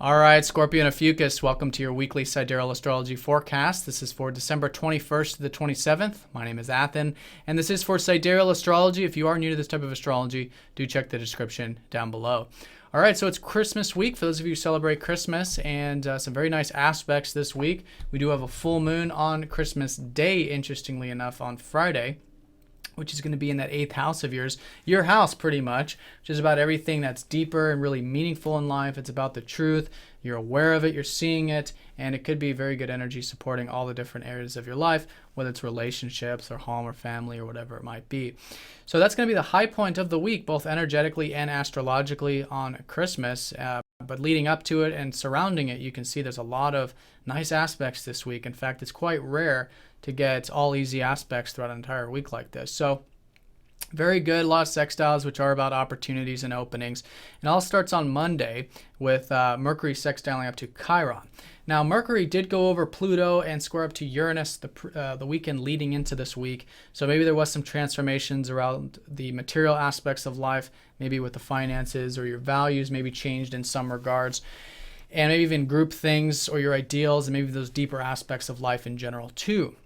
All right, Scorpio and Ophiuchus, welcome to your weekly Sidereal Astrology forecast. This is for December 21st to the 27th. My name is Athen, and this is for Sidereal Astrology. If you are new to this type of astrology, do check the description down below. All right, so it's Christmas week for those of you who celebrate Christmas, and some very nice aspects this week. We do have a full moon on Christmas Day, interestingly enough, on Friday, which is going to be in that 8th house of yours, your house pretty much, which is about everything that's deeper and really meaningful in life. It's about the truth. You're aware of it, you're seeing it, and it could be very good energy supporting all the different areas of your life, whether it's relationships or home or family or whatever it might be. So that's going to be the high point of the week, both energetically and astrologically on Christmas. But leading up to it and surrounding it, you can see there's a lot of nice aspects this week. In fact, it's quite rare to get all easy aspects throughout an entire week like this. So very good. A lot of sextiles, which are about opportunities and openings. It all starts on Monday with Mercury sextiling up to Chiron. Now, Mercury did go over Pluto and square up to Uranus the weekend leading into this week. So maybe there was some transformations around the material aspects of life, maybe with the finances or your values maybe changed in some regards. And maybe even group things or your ideals and maybe those deeper aspects of life in general too.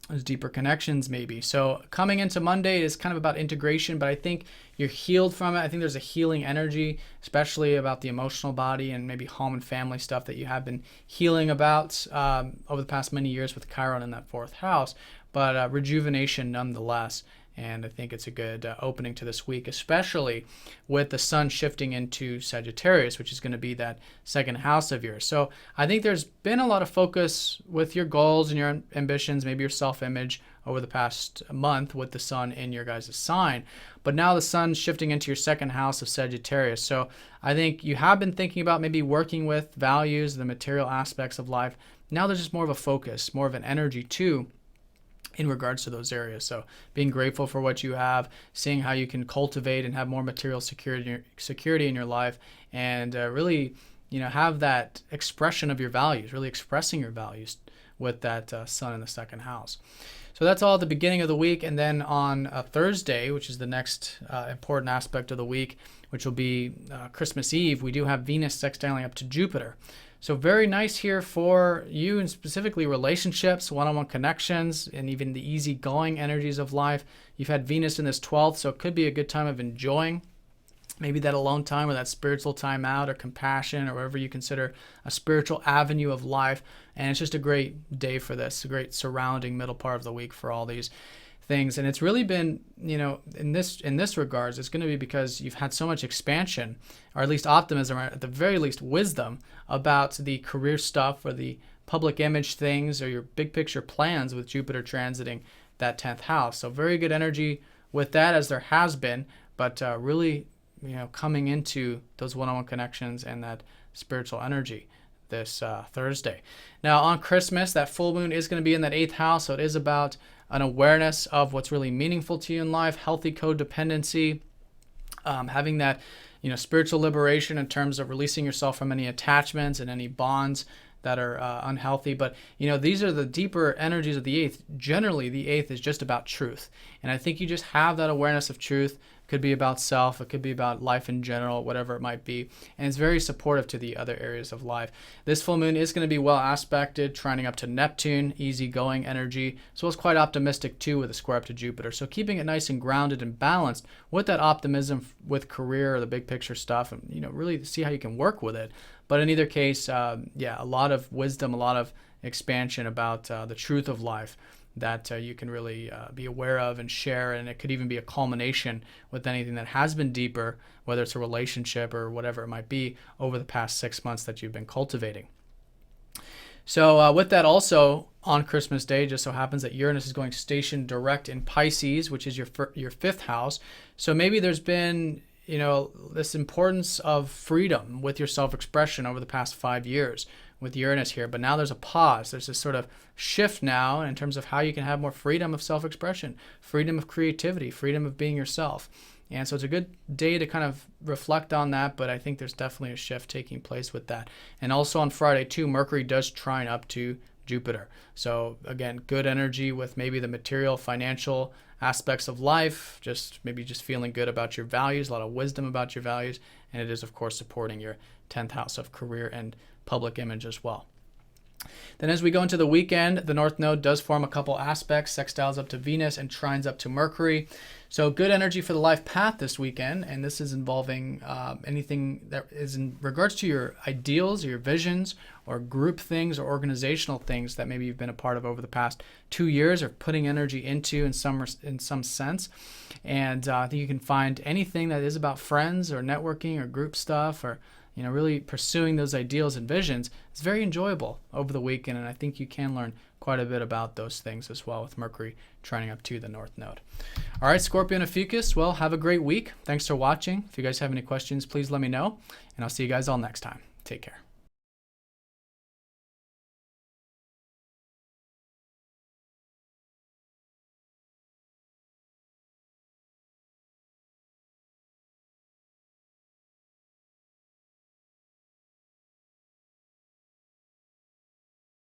Those deeper connections maybe. So coming into Monday is kind of about integration, but I think you're healed from it. I think there's a healing energy, especially about the emotional body and maybe home and family stuff that you have been healing about over the past many years with Chiron in that 4th house, but rejuvenation nonetheless. And I think it's a good opening to this week, especially with the sun shifting into Sagittarius, which is going to be that 2nd house of yours. So I think there's been a lot of focus with your goals and your ambitions, maybe your self-image over the past month with the sun in your guys' sign. But now the sun's shifting into your 2nd house of Sagittarius. So I think you have been thinking about maybe working with values, the material aspects of life. Now there's just more of a focus, more of an energy too, in regards to those areas. So being grateful for what you have, seeing how you can cultivate and have more material security in your life, and really, have that expression of your values, really expressing your values with that sun in the 2nd house. So that's all at the beginning of the week. And then on Thursday, which is the next important aspect of the week, which will be Christmas Eve, we do have Venus sextiling up to Jupiter. So very nice here for you, and specifically relationships, one-on-one connections, and even the easygoing energies of life. You've had Venus in this 12th, so it could be a good time of enjoying maybe that alone time or that spiritual time out or compassion or whatever you consider a spiritual avenue of life. And it's just a great day for this, a great surrounding middle part of the week for all these things. And it's really been, in this regards, it's going to be because you've had so much expansion, or at least optimism, or at the very least wisdom about the career stuff or the public image things or your big picture plans with Jupiter transiting that 10th house. So very good energy with that, as there has been, but really, coming into those one-on-one connections and that spiritual energy this Thursday. Now on Christmas, that full moon is going to be in that 8th house, so it is about an awareness of what's really meaningful to you in life, healthy codependency, having that spiritual liberation in terms of releasing yourself from any attachments and any bonds that are unhealthy. But these are the deeper energies of the 8th. Generally, the 8th is just about truth, and I think you just have that awareness of truth. Could be about self, it could be about life in general, whatever it might be. And it's very supportive to the other areas of life. This full moon is going to be well aspected, trining up to Neptune, easygoing energy, as well as quite optimistic too with a square up to Jupiter. So keeping it nice and grounded and balanced with that optimism with career or the big picture stuff, and really see how you can work with it. But in either case, a lot of wisdom, a lot of expansion about the truth of life that you can really be aware of and share, and it could even be a culmination with anything that has been deeper, whether it's a relationship or whatever it might be, over the past 6 months that you've been cultivating. So with that, also on Christmas Day, just so happens that Uranus is going station direct in Pisces, which is your 5th house. So maybe there's been this importance of freedom with your self-expression over the past 5 years with Uranus here, but now there's a pause. There's this sort of shift now in terms of how you can have more freedom of self-expression, freedom of creativity, freedom of being yourself. And so it's a good day to kind of reflect on that, but I think there's definitely a shift taking place with that. And also on Friday too, Mercury does trine up to Jupiter. So again, good energy with maybe the material, financial aspects of life, just feeling good about your values, a lot of wisdom about your values, and it is of course supporting your 10th house of career and public image as well. Then as we go into the weekend, the North Node does form a couple aspects, sextiles up to Venus and trines up to Mercury. So good energy for the life path this weekend, and this is involving anything that is in regards to your ideals, your visions, or group things or organizational things that maybe you've been a part of over the past 2 years or putting energy into in some sense. And I think you can find anything that is about friends or networking or group stuff or really pursuing those ideals and visions. It's very enjoyable over the weekend, and I think you can learn quite a bit about those things as well with Mercury trining up to the North Node. All right, Scorpio and Ophiuchus, well, have a great week. Thanks for watching. If you guys have any questions, please let me know, and I'll see you guys all next time. Take care.